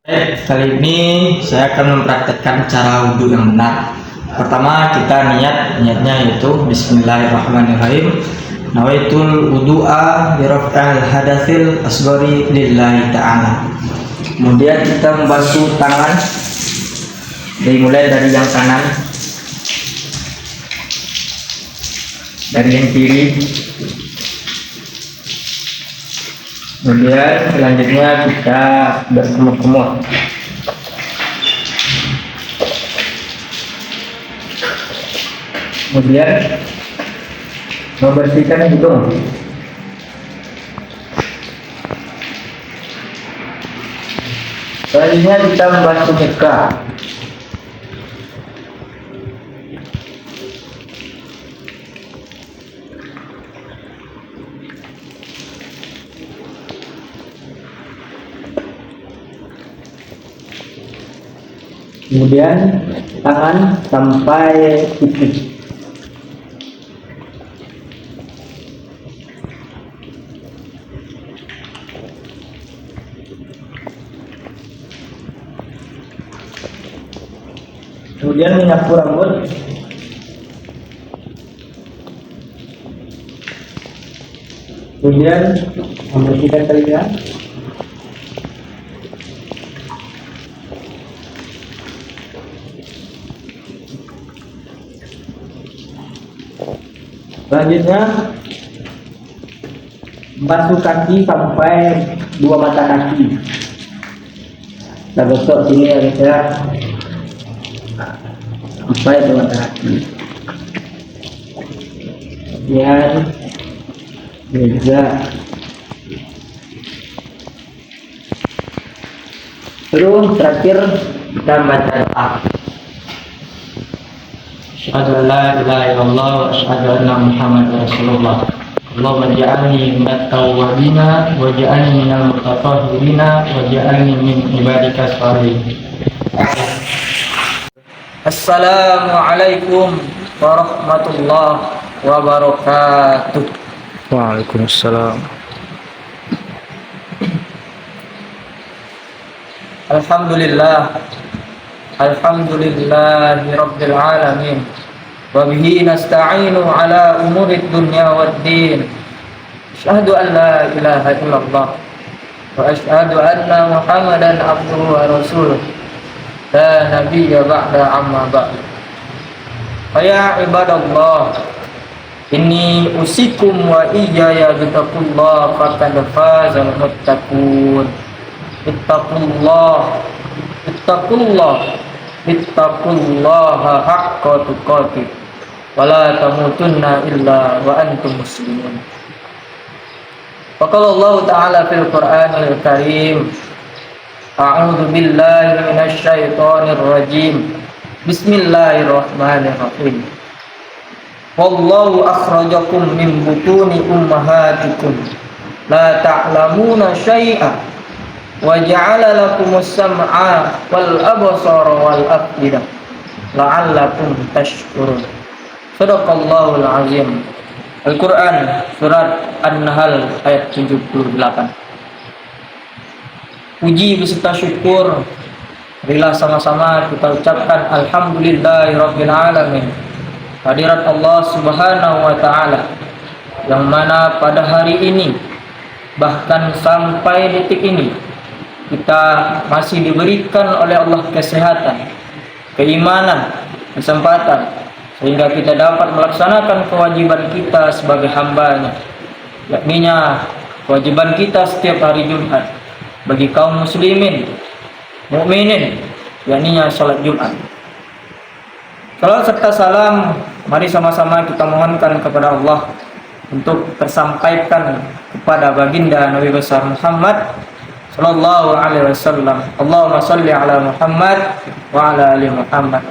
Kali ini saya akan mempraktekkan cara wudhu yang benar. Pertama kita niatnya yaitu Bismillahirrahmanirrahim. Nawaitul wudu'a biraf'il hadatsil asghari lillahi ta'ala. Kemudian kita membasuh tangan dimulai dari yang kanan, dari yang kiri. Kemudian selanjutnya kita berkumur-kumur. Kemudian membersihkan hidung. Selanjutnya kita membasuh muka. Kemudian tangan sampai pipi. Kemudian menyapu rambut. Kemudian membersihkan telinga. Selanjutnya basuh kaki sampai dua mata kaki. Kita gosok sini ya guys ya, sampai dua mata kaki. Kemudian juga terus terakhir kita baca doa. Asyhadu an la ilaha illallah wa asyhadu anna Muhammadar Rasulullah. Allahumma ij'alni minat tawwabina waj'alni minal mutatahhirina waj'alni min ibadika sholihin. Assalamualaikum warahmatullahi wabarakatuh. Waalaikumsalam. Alhamdulillahi rabbil alamin. Wa bihi nasta'inu ala umurid dunya waddin. Asyhadu an la ilaha illallah wa asyhadu anna Muhammadan abduhu wa rasuluh. La nabiyya ba'da amma ba'd. Ya ibadallah, inni usikum wa iyaya bittaqullah faqad fazal muttaqun. Ittaqullaha haqqa tuqatih wa la tamutunna illa wa antum muslimun. Faqala Allah Ta'ala fil Qur'anil Karim, a'udzu billahi minasy syaithanir rajim. Bismillahirrahmanirrahim. Wallahu akhrajakum min butuni ummahatikum la ta'lamuna syai'an wa ja'ala lakumus sam'a wal absara wal af'idah la'allakum tashkurun. Shadaqallahul azim. Al-Quran surat An-Nahl ayat 78. Puji beserta syukur marilah sama-sama kita ucapkan alhamdulillahirabbil alamin. Hadirat Allah Subhanahu wa taala yang mana pada hari ini bahkan sampai detik ini kita masih diberikan oleh Allah kesehatan, keimanan, kesempatan sehingga kita dapat melaksanakan kewajiban kita sebagai hamba-Nya, yakninya kewajiban kita setiap hari Jumat bagi kaum muslimin, mukminin, yakninya salat Jumat. Salat serta salam mari sama-sama kita mohonkan kepada Allah untuk tersampaikan kepada baginda Nabi besar Muhammad sallallahu alaihi wasallam. Allahumma shalli ala Muhammad wa ala ali Muhammad.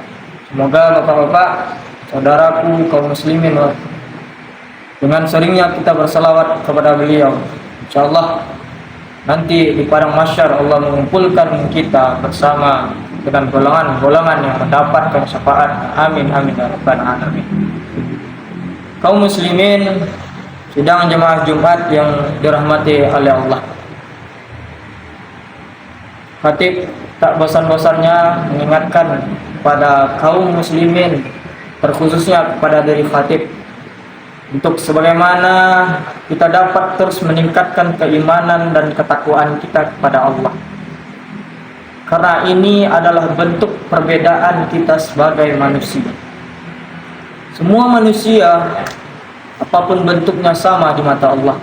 Semoga bapak-bapak, saudaraku kaum muslimin, dengan seringnya kita bersalawat kepada beliau, insyaallah nanti di padang mahsyar Allah mengumpulkan kita bersama dengan golongan-golongan yang mendapatkan syafaat. Amin amin ya rabbal alamin. Kaum muslimin, sidang jemaah Jumat yang dirahmati oleh Allah, Khatib tak bosan-bosannya mengingatkan pada kaum muslimin, terkhususnya kepada diri khatib, untuk sebagaimana kita dapat terus meningkatkan keimanan dan ketakwaan kita kepada Allah. Karena ini adalah bentuk perbedaan kita sebagai manusia. Semua manusia, apapun bentuknya, sama di mata Allah.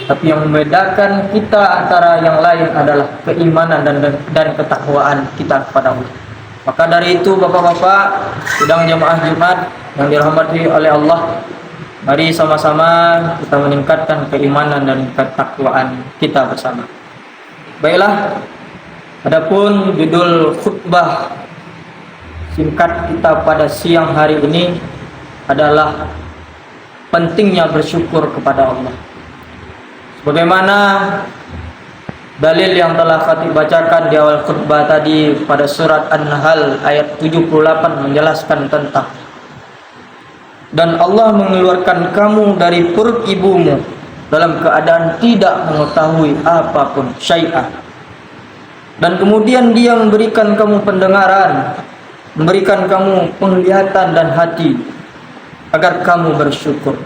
Tapi yang membedakan kita antara yang lain adalah keimanan dan ketakwaan kita kepada Allah. Maka dari itu, bapak-bapak, sidang jamaah Jumat yang dirahmati oleh Allah, mari sama-sama kita meningkatkan keimanan dan ketakwaan kita bersama. Baiklah, adapun judul khutbah singkat kita pada siang hari ini adalah pentingnya bersyukur kepada Allah. Sebagaimana dalil yang telah khatib bacakan di awal khutbah tadi pada surat An-Nahl ayat 78 menjelaskan tentang, dan Allah mengeluarkan kamu dari perut ibumu dalam keadaan tidak mengetahui apapun, syai'ah. Dan kemudian Dia memberikan kamu pendengaran, memberikan kamu penglihatan dan hati agar kamu bersyukur.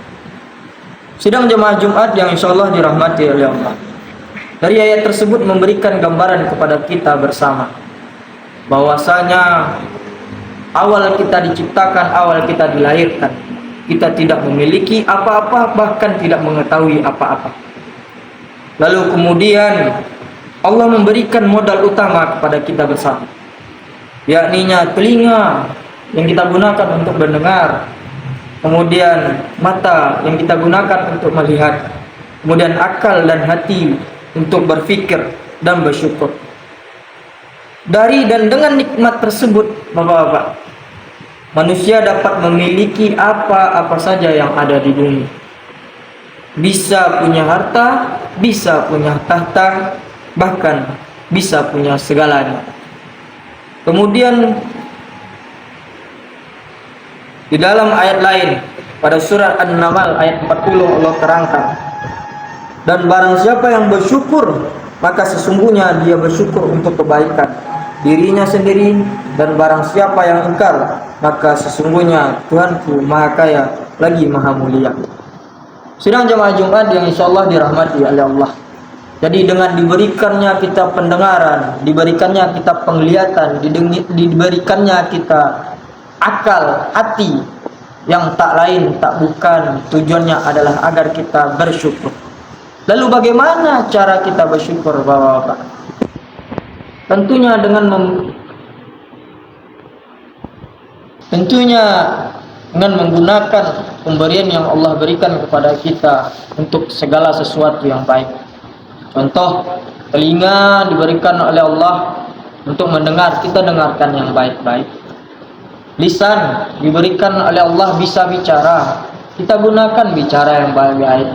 Sidang jemaah Jumat yang insyaallah dirahmati oleh Allah, dari ayat tersebut memberikan gambaran kepada kita bersama bahwasanya awal kita diciptakan, awal kita dilahirkan, kita tidak memiliki apa-apa, bahkan tidak mengetahui apa-apa. Lalu kemudian Allah memberikan modal utama kepada kita bersama, yakninya telinga yang kita gunakan untuk mendengar, kemudian mata yang kita gunakan untuk melihat, kemudian akal dan hati untuk berpikir dan bersyukur. Dari dan dengan nikmat tersebut, bapak-bapak, manusia dapat memiliki apa-apa saja yang ada di bumi. Bisa punya harta, bisa punya tahta, bahkan bisa punya segalanya. Kemudian di dalam ayat lain pada surat An-Naml ayat 40 Allah terangkan, dan barang siapa yang bersyukur maka sesungguhnya dia bersyukur untuk kebaikan dirinya sendiri, dan barang siapa yang ingkar maka sesungguhnya Tuhanku Maha Kaya lagi Maha Mulia. Sidang jemaah Jumat yang insyaallah dirahmati oleh Allah. Jadi dengan diberikannya kita pendengaran, diberikannya kita penglihatan, diberikannya kita akal, hati, yang tak lain tak bukan tujuannya adalah agar kita bersyukur. Lalu bagaimana cara kita bersyukur, bapak-bapak? Tentunya dengan menggunakan pemberian yang Allah berikan kepada kita untuk segala sesuatu yang baik. Contoh, telinga diberikan oleh Allah untuk mendengar, kita dengarkan yang baik-baik. Lisan diberikan oleh Allah bisa bicara, kita gunakan bicara yang baik-baik,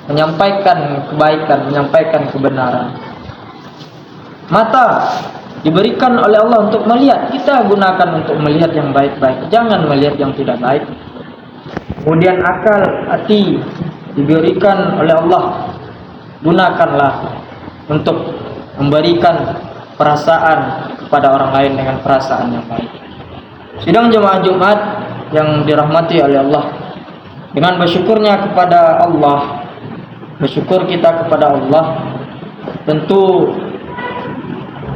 menyampaikan kebaikan, menyampaikan kebenaran. Mata diberikan oleh Allah untuk melihat, kita gunakan untuk melihat yang baik-baik, jangan melihat yang tidak baik. Kemudian akal, hati diberikan oleh Allah, gunakanlah untuk memberikan perasaan kepada orang lain dengan perasaan yang baik. Sidang jemaah Jumat yang dirahmati oleh Allah, dengan bersyukurnya kepada Allah, bersyukur kita kepada Allah, tentu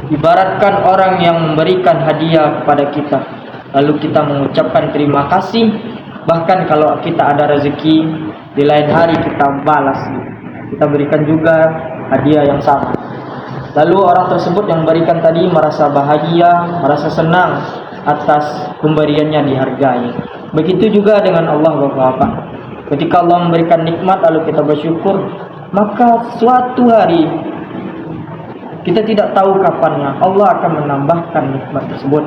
ibaratkan orang yang memberikan hadiah kepada kita, lalu kita mengucapkan terima kasih. Bahkan kalau kita ada rezeki di lain hari kita balas, kita berikan juga hadiah yang sama. Lalu orang tersebut yang memberikan tadi merasa bahagia, merasa senang atas pemberiannya dihargai. Begitu juga dengan Allah, bapak-bapak. Ketika Allah memberikan nikmat lalu kita bersyukur, maka suatu hari kita tidak tahu kapannya Allah akan menambahkan nikmat tersebut.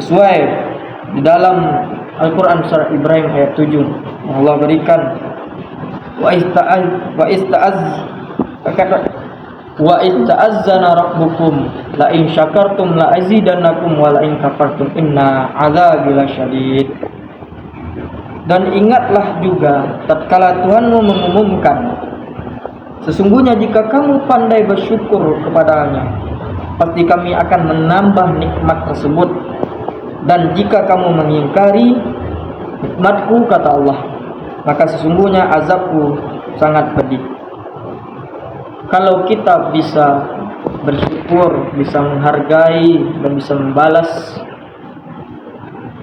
Sesuai di dalam Al-Quran surah Ibrahim ayat 7 yang Allah berikan, wa ista'azzana rabbukum la in syakartum la azidannakum wa la in kafartum inna azabi lasyadid. Dan ingatlah juga tatkala Tuhanmu mengumumkan, sesungguhnya jika kamu pandai bersyukur kepadanya, pasti kami akan menambah nikmat tersebut. Dan jika kamu mengingkari nikmatku, kata Allah, maka sesungguhnya azabku sangat pedih. Kalau kita bisa bersyukur, bisa menghargai, dan bisa membalas,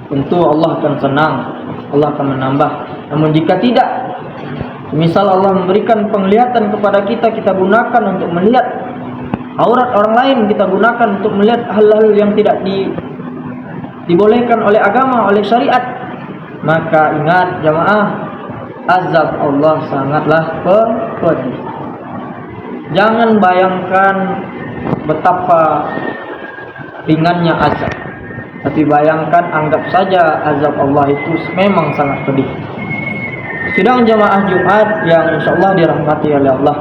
tentu Allah akan senang, Allah akan menambah. Namun jika tidak, misal Allah memberikan penglihatan kepada kita, kita gunakan untuk melihat aurat orang lain, kita gunakan untuk melihat hal-hal yang tidak dibolehkan oleh agama, oleh syariat, maka ingat jamaah, azab Allah sangatlah pedih. Jangan bayangkan betapa ringannya azab, tapi bayangkan, anggap saja azab Allah itu memang sangat pedih. Sidang jamaah Jumat yang insyaallah dirahmati oleh Allah,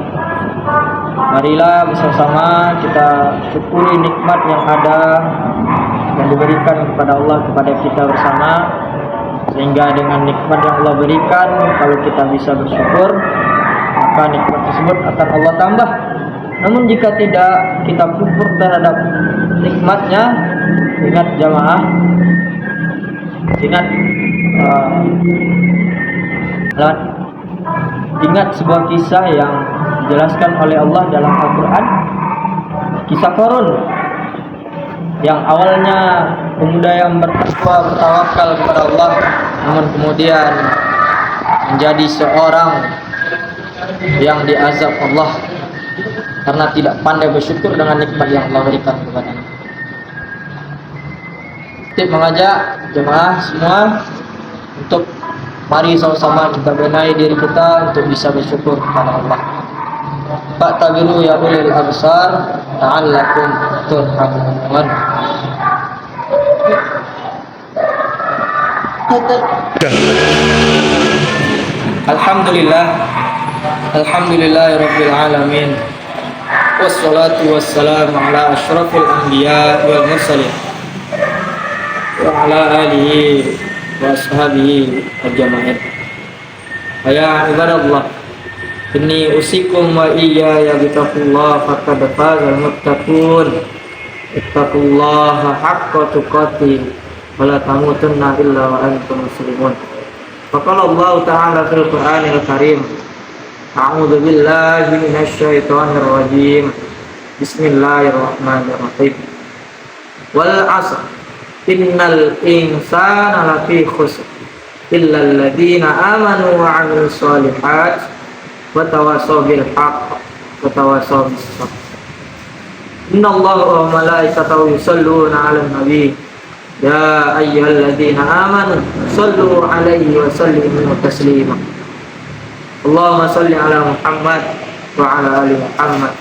marilah bersama-sama kita syukuri nikmat yang ada yang diberikan kepada Allah kepada kita bersama, sehingga dengan nikmat yang Allah berikan, kalau kita bisa bersyukur, maka nikmat tersebut akan Allah tambah. Namun jika tidak, kita kufur terhadap nikmatnya, ingat jamaah, ingat sebuah kisah yang dijelaskan oleh Allah dalam Al-Quran, kisah Qarun, yang awalnya pemuda yang bertakwa, bertawakal kepada Allah, namun kemudian menjadi seorang yang diazab Allah karena tidak pandai bersyukur dengan nikmat yang Allah berikan kepadanya. Tip mengajak jemaah semua untuk mari sama-sama kita benahi diri kita untuk bisa bersyukur kepada Allah. Fa'tabiru ya ulil absar la'allakum turhamun. Alhamdulillahirabbil alamin. Wassalatu wassalamu ala asyrafil anbiya wal mursalin wa ala alihi wa ashabihi ajma'in. Ya ibadallah, inni usikum wa iyaya bitaqullah faqad fazal muttaqun. Ittaqullaha haqqa tuqatih wa la tamutunna illa wa antum muslimun. Faqala Allah ta'ala fil Qur'anil Karim, a'udzu billahi minasy syaithanir rajim. Bismillahirrahmanirrahim. Wal 'asr innal insana lafi khusr illa alladziina aamanu wa 'amilus shalihaati wa tawassaw bil haqq wa tawassaw bis sabr. Innallaha wa malaikatahu yusholluna 'alan nabi ya ayyuhalladzina amanu shallu 'alaihi wa sallimu taslima. Allahumma shalli 'ala Muhammad wa 'ala ali Muhammad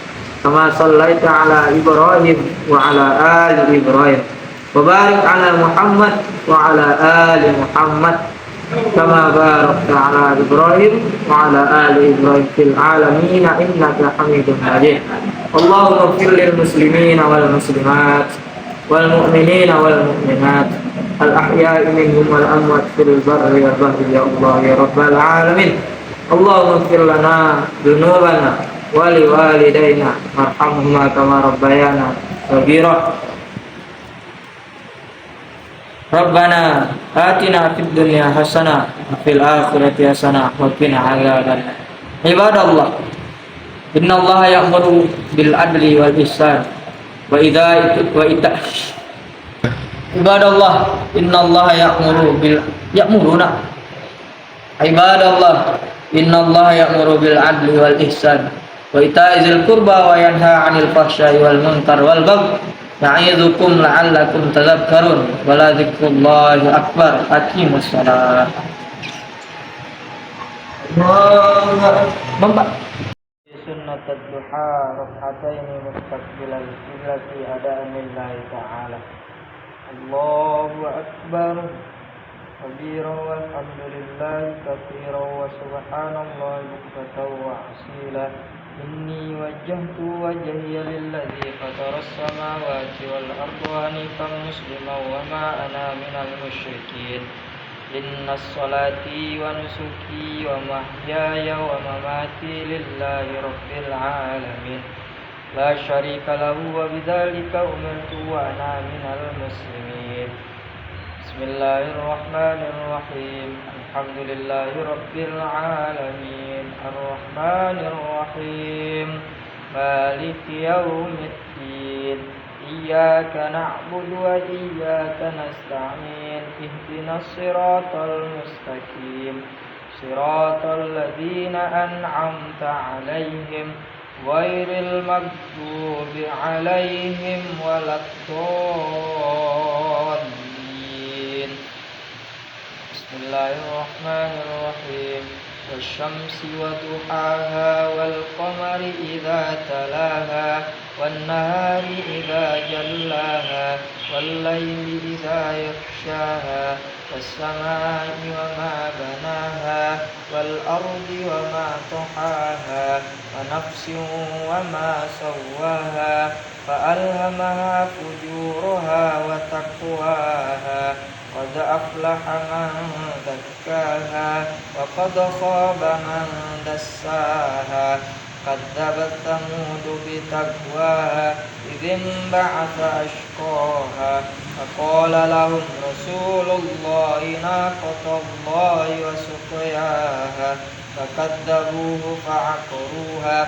kama shallaita 'ala Ibrahim wa 'ala ali Ibrahim wa barik 'ala Muhammad wa 'ala ali Muhammad kama barakta 'ala Ibrahim wa 'ala ali Ibrahim fil 'alamin innaka Hamidum Majid. Allahumma ighfir lil muslimina wal muslimat wal mu'minina wal mu'minat al ahya'i minhum wal amwat fil barri wal bahri ya Allah ya rabbal alamin. Allahumma ighfir lana dzunubana wa li walidayna warhamhuma kama rabbayana shaghira. Rabbana atina fid dunya hasanah wa fil akhirati hasanah wa qina adzabannar. Ibadallah, innallaha ya'muru bil adli wal ihsan wa ita Ibadallah, innallaha ya'muruna Ibadallah, innallaha ya'muru bil adli wal ihsan wa ita'izil qurba wa yanha 'anil fahsya'i wal munkar wal baghi ya'idzukum la'allakum tadhakkarun wa la dzikrullahi akbar. Aqimus shalah. Allahu sunnat ad-duha rak'ataini mustaqbilal qiblati adaan lillahi ta'ala. Allahu akbar kabira walhamdulillahi katsira wa subhanallahi bukratan wa asila. Inni wajjahtu wajhiya lilladzi fataras samawati wal arda hanifan musliman wa ma ana minal musyrikin. Inna salati wa nusuki wa mahyaya wa mamati lillahi rabbil alamin. لا شريك له وبذلك أمرت وأنا من المسلمين. بسم الله الرحمن الرحيم. الحمد لله رب العالمين الرحمن الرحيم مالك يوم الدين إياك نعبد وإياك نستعين اهدنا الصراط المستقيم صراط الذين أنعمت عليهم غير المغضوب عليهم ولا الضالين. بسم الله الرحمن الرحيم والشمس وضحاها والقمر إذا تلاها والنهار إذا جلاها والليل إذا يغشاها والسماء وما بناها والأرض وما طحاها ونفس وما سواها فألهمها فجورها وتقواها قد أفلح من زكاها وقد خاب من دساها كذبت ثمود بتقواها إذ انبعث أشقاها فقال لهم رسول الله ناقة الله وسقياها فكذبوه فعقروها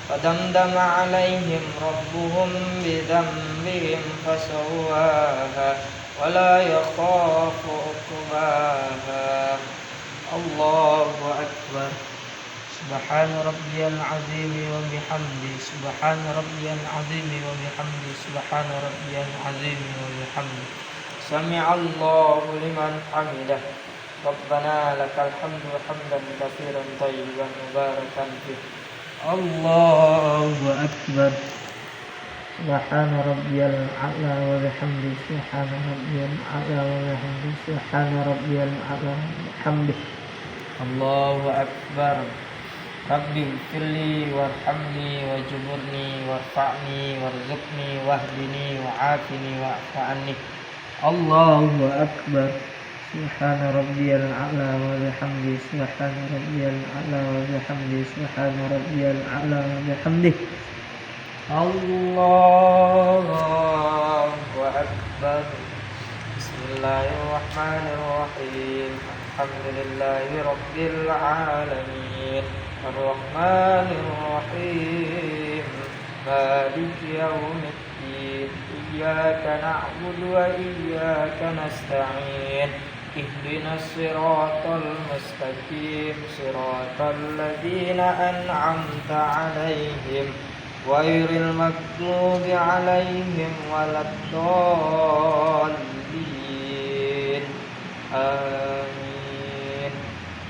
فدمدم عليهم ربهم بذنبهم فسواها ولا يخاف عقباها. الله أكبر. سبحان ربي العظيم وبحمده سبحان ربي العظيم وبحمده سبحان ربي العظيم وبحمده سمع الله لمن حمده ربنا لك الحمد حمدا كثيرا طيبا مباركا فيه. الله أكبر. سبحان ربي الأعلى وبحمده سبحان ربي الأعلى وبحمده سبحان ربي الأعلى وبحمده. الله أكبر. ربي اغفر لي وارحمني واجبرني وارفعني وارزقني واهدني وعافني واعف عني. الله أكبر. سبحان ربي الأعلى وبحمده سبحان ربي الأعلى وبحمده سبحان ربي الأعلى وبحمده. الله أكبر. بسم الله الرحمن الرحيم. الحمد لله رب العالمين الرحمن الرحيم مالك يوم الدين إياك نعبد وإياك نستعين اهدنا الصراط المستقيم صراط الذين أنعمت عليهم غير المغضوب عليهم ولا الضالين آمين.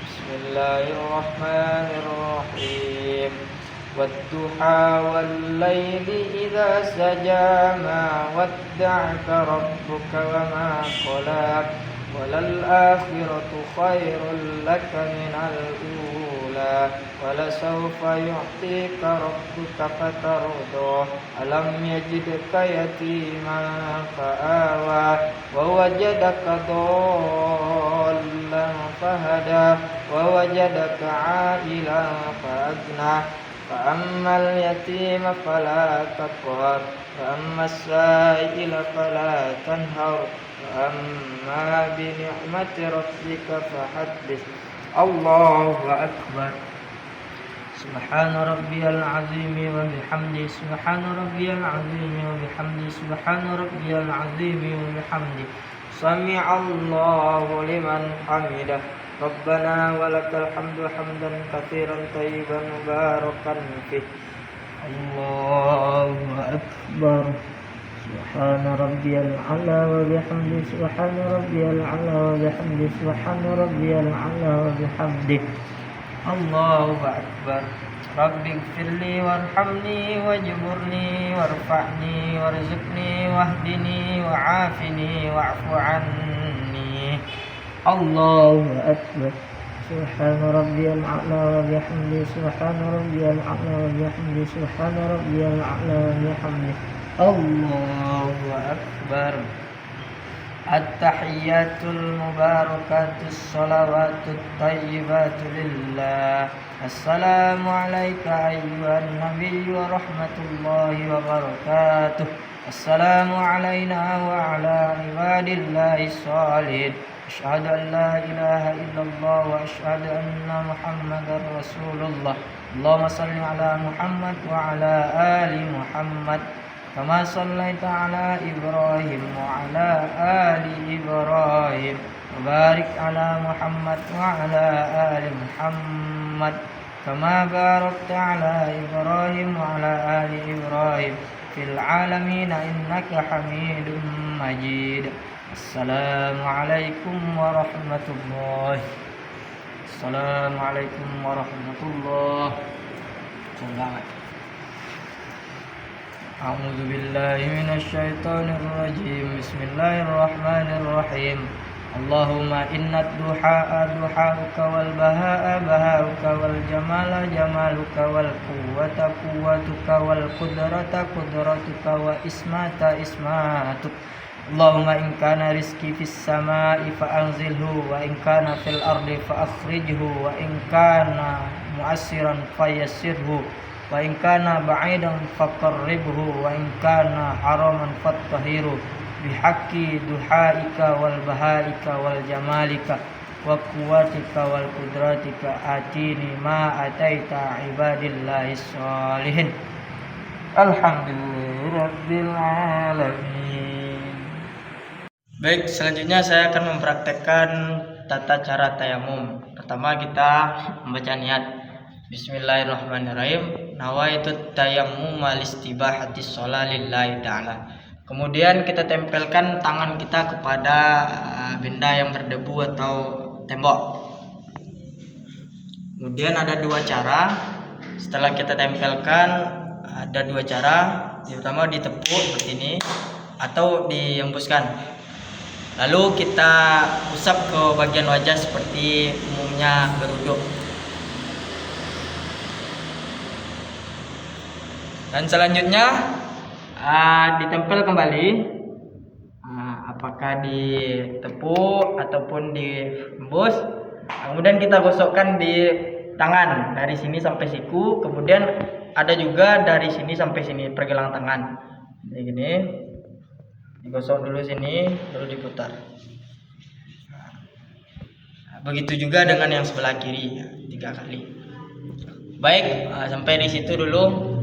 بسم الله الرحمن الرحيم والضحى والليل إذا سجى ما ودعك ربك وما قلى وللآخرة خير لك من الأولى ولسوف يعطيك ربك فترضى ألم يجدك يتيما فآوى ووجدك ضالا فهدى ووجدك عائلا فأغنى فأما اليتيم فلا تقهر وأما السائل فلا تنهر وأما بنعمة ربك فحدث. الله أكبر. سبحان ربي العظيم وبحمده سبحان ربي العظيم وبحمده سبحان ربي العظيم وبحمده سمع الله لمن حمده ربنا ولك الحمد حمدا كثيرا طيبا مباركا فيه. الله أكبر. سبحان ربي الأعلى وبحمده سبحان ربي الأعلى وبحمده سبحان ربي الأعلى وبحمده. الله أكبر. ربي اغفر لي وارحمني واجبرني وارفعني وارزقني واهدني وعافني واعف عني. الله أكبر. سبحان ربي الأعلى وبحمده سبحان ربي الأعلى وبحمده سبحان ربي الأعلى وبحمده. الله أكبر. At-tahiyyatul mubarakatus salawatut thayyibatu lillah. Assalamu alayka ayyuhan nabiyyu wa rahmatullahi wa barakatuh. Assalamu alayna wa ala ibadillahi shalihin. Asyhadu an la ilaha illallah wa asyhadu anna Muhammadar Rasulullah. Allahumma shalli ala Muhammad wa ala ali Muhammad. Kama shallaita ala Ibrahim wa ala ali Ibrahim. Wa barik ala Muhammad wa ala ali Muhammad. Kama barakta ala Ibrahim wa ala ali Ibrahim fil alamin innaka Hamidum Majid. Assalamualaikum warahmatullahi. Assalamualaikum warahmatullahi. Selamat. A'udzu billahi minasy syaithanir rajim. Bismillahirrahmanirrahim. Allahumma innad duhaa duhauka wal bahaa bahauka wal jamala jamaluka wal quwwata quwwatuka wal qudrata qudratuka wa ismata ismatuk. Allahumma in kana rizqi fis samai fa anzilhu wa in kana fil ardi fa akhrijhu wa in kana mu'assiran fayassirhu wa in kana ba'idan faqarribhu wa in kana haraman fattahiru bihaqqi duhaika wal bahaika wal jamalika wa quwwatika wal qudratika atini ma ataita ibadillahi shalihin. Alhamdulillahirabbil alamin. Baik, selanjutnya saya akan mempraktekkan tata cara tayamum. Pertama kita membaca niat. Bismillahirrahmanirrahim. Nawaitu tayammum listibahati shalah lillahi ta'ala. Kemudian kita tempelkan tangan kita kepada benda yang berdebu atau tembok. Kemudian ada dua cara. Setelah kita tempelkan ada dua cara. Yang pertama ditepuk seperti ini atau dihembuskan. Lalu kita usap ke bagian wajah seperti umumnya berwudu. Dan selanjutnya ditempel kembali, apakah ditepuk ataupun dihembus. Kemudian kita gosokkan di tangan dari sini sampai siku. Kemudian ada juga dari sini sampai sini pergelangan tangan. Jadi gini, digosok dulu sini, lalu diputar. Begitu juga dengan yang sebelah kiri, 3 kali. Baik, sampai di situ dulu.